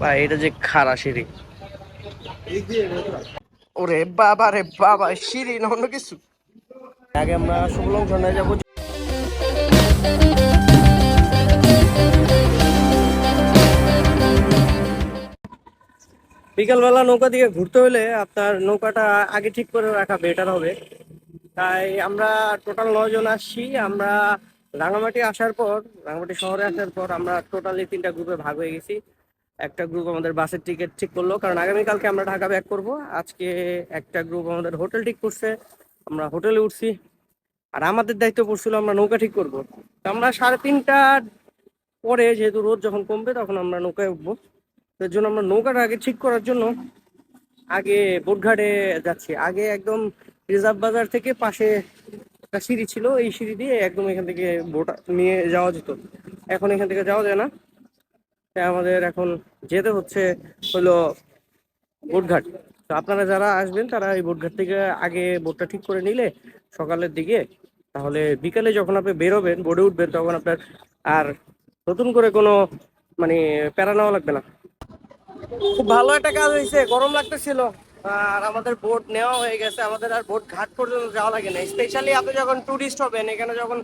ভাই এটা যে খাড়া সিঁড়ি, ওরে বাবা রে বাবা, সিঁড়ি না অন্য কিছু। আগে আমরা শুভলং ঝর্ণায় যাবো। বিকালবেলা নৌকা দিয়ে ঘুরতে হলে আপনার নৌকাটা আগে ঠিক করে রাখা বেটার হবে। তাই আমরা টোটাল 9 জন আসছি। আমরা রাঙামাটি আসার পর, রাঙামাটি শহরে আসার পর আমরা টোটালি 3টা গ্রুপে ভাগ হয়ে গেছি। একটা গ্রুপ আমাদের বাসের টিকিট ঠিক করলো, কারণ আগামীকালকে আমরা ঢাকা ব্যাক করব। আজকে একটা গ্রুপ আমাদের হোটেল ঠিক করছে, আমরা হোটেলে উঠছি। আর আমাদের দায়িত্ব পড়ছিল আমরা নৌকা ঠিক করব। তো আমরা 3:30টার পরে, যেহেতু রোদ যখন কমবে তখন আমরা নৌকায় উঠবো। এর জন্য আমরা নৌকাটা আগে ঠিক করার জন্য আগে বোটঘাটে যাচ্ছি। আগে একদম রিজার্ভ বাজার থেকে পাশে একটা সিঁড়ি ছিল, এই সিঁড়ি দিয়ে একদম এখান থেকে বোট নিয়ে যাওয়া যেত। এখন এখান থেকে যাওয়া যায় না, তাই আমাদের এখন যেতে হচ্ছে হলো বোটঘাট। তো আপনারা যারা আসবেন তারা এই বোটঘাট থেকে আগে বোটটা ঠিক করে নিলে সকালের দিকে, তাহলে বিকালে যখন আপনি বেরোবেন বোটে উঠবেন তখন আপনার আর নতুন করে কোনো মানে প্যারা নেওয়া লাগবে না। খুব ভালো একটা কাজ হয়েছে, গরম লাগতেছিল আর আমাদের বোট নেওয়া হয়ে গেছে। আমাদের আর বোট ঘাট পর্যন্ত যাওয়া লাগে না। স্পেশালি আপনি যখন ট্যুরিস্ট হবেন, এখানে যখন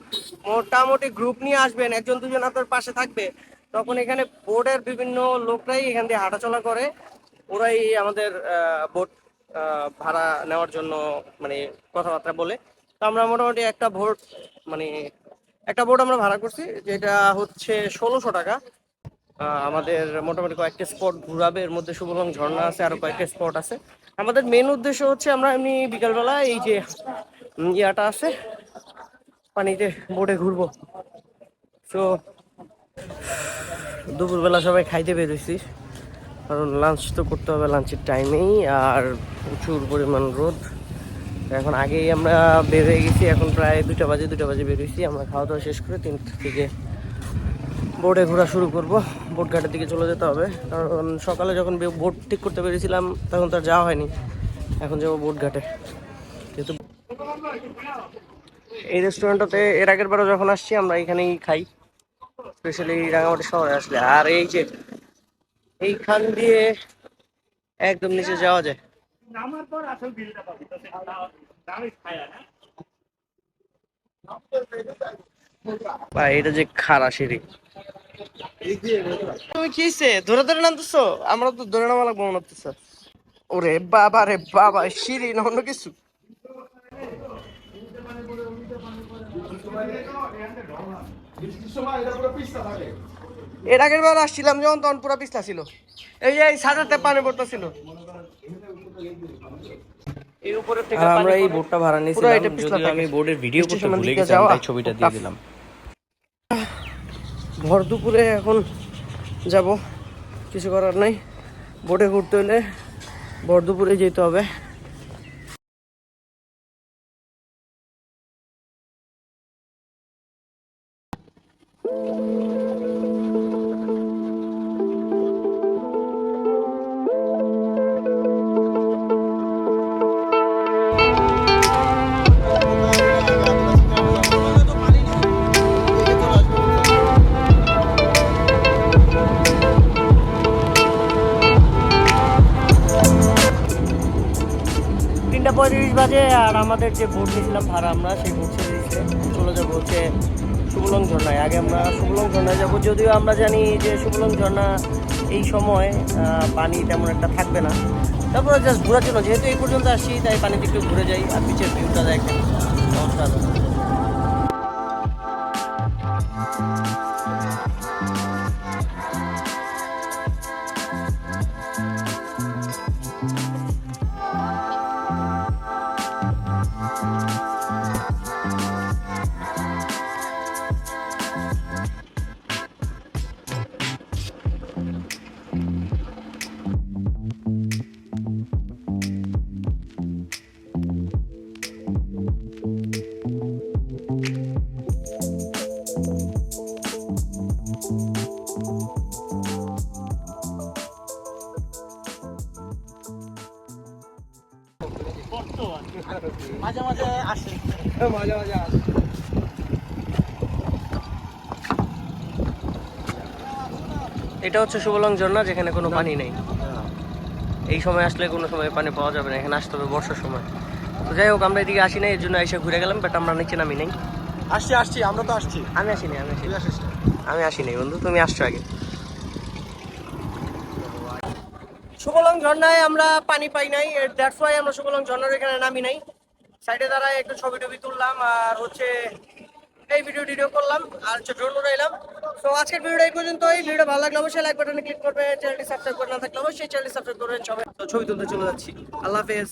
মোটামুটি গ্রুপ নিয়ে আসবেন, 1-2 জন আপনার পাশে থাকবে, তখন এখানে বোটের বিভিন্ন লোকরাই এখান দিয়ে হাঁটাচলা করে। ওরাই আমাদের বোট ভাড়া নেওয়ার জন্য মানে কথাবার্তা বলে। তো আমরা মোটামুটি মানে একটা বোট আমরা ভাড়া করছি, যেটা হচ্ছে 1600 টাকা। আমাদের মোটামুটি কয়েকটা স্পট ঘুরাবে, এর মধ্যে শুভলং ঝর্ণা আছে, আরো কয়েকটা স্পট আছে। আমাদের মেন উদ্দেশ্য হচ্ছে আমরা এমনি বিকালবেলা এই যে ইয়াটা আছে পানিতে বোটে ঘুরবো। তো দুপুরবেলা সবাই খাইতে বেরোইছি, কারণ লাঞ্চ তো করতে হবে লাঞ্চের টাইমেই। আর প্রচুর পরিমাণ রোদ। এখন আগেই আমরা বের হয়ে গেছি, এখন প্রায় 2টা বাজে বের হয়েছি। আমরা খাওয়া দাওয়া শেষ করে 3টা থেকে বোটে ঘোরা শুরু করব। বোট ঘাটের দিকে চলে যেতে হবে, কারণ সকালে যখন বোট ঠিক করতে পেরেছিলাম তখন তো আর যাওয়া হয়নি। এখন যাবো বোট ঘাটে। যেহেতু এই রেস্টুরেন্টটাতে এর আগের বারও যখন আসছি আমরা এখানেই খাই, স্পেশালি রাঙামাটি শহরে আসলে। আর এই যে এইখান দিয়ে একদম নিচে যাওয়া যায়। ভাই এটা যে খাড়া সিঁড়ি, তুমি কিসে ধরে ধরে নামতেছো? আমরা তো ধরে নামা লাগবো মনে হচ্ছে। ওরে বাবা রে বাবা, সিঁড়ি না অন্য কিছু। এর আগের বার আসছিলাম যখন, তখন পুরো পিছলা ছিল। এই যে এই সাজাতে পানি পড়তেছিল এই উপরের থেকে। আমরা এই বোটটা ভাড়া নিয়েছিলাম, যদিও আমি বোর্ডের ভিডিও করতে ভুলে গেছিলাম, তাই ছবিটা দিয়ে দিলাম। ভর দুপুরে এখন যাব, কিছু করার নাই। বোটে ঘুরতে হলে ভর দুপুরে যেতে হবে। তিনটা 35 বাজে, আর আমাদের যে বোট নিয়েছিলাম ভাড়া, আমরা সেই বোট ছেড়ে দিচ্ছে। চলে যাবো হচ্ছে শুভলং ঝর্ণায়। আগে আমরা শুভলং ঝর্ণায় যাবো, যদিও আমরা জানি যে শুভলং ঝর্ণা এই সময় পানি তেমন একটা থাকবে না। তারপরে জাস্ট ঘোরার জন্য, যেহেতু এই পর্যন্ত আসছি তাই পানিতে একটু ঘুরে যাই। আর পিছের ভিউটা দেখেন, অসাধারণ। মাঝে মাঝে আসে, মাঝে মাঝে আসে। এটা হচ্ছে সুবলং ঝর্ণা, যেখানে কোনো পানি নেই। এই সময় আসলে কোনো সময় পানি পাওয়া যাবে না, এখানে আসতে হবে বর্ষার সময়। তো যাই হোক, আমরা এদিকে আসি নাই, এর জন্য এসে ঘুরে গেলাম, বাট আমরা নিচে নামি নাই। আসছি আমরা তো আসছি। আমি আসিনি, তুই আসিস না। আমি আসি নাই বন্ধু, তুমি আসছো আগে। সুবলং ঝর্ণায় আমরা পানি পাই নাই, দ্যাটস ওয়াই আমরা সুবলং ঝর্ণার এখানে নামি নাই। সাইডে দাঁড়ায় একটু ছবি টবি তুললাম, আর হচ্ছে এই ভিডিও করলাম, আর হচ্ছে ড্রোন উড়াইলাম। তো আজকের ভিডিওটা এই পর্যন্ত। এই ভিডিও ভালো লাগলে অবশ্যই লাইক বাটনে ক্লিক করবে, চ্যানেলটি সাবস্ক্রাইব করে না থাকলে অবশ্যই চ্যানেলটি সাবস্ক্রাইব করবেন সবাই। তো ছবি তুলতে চলে যাচ্ছি। আল্লাহ হাফেজ।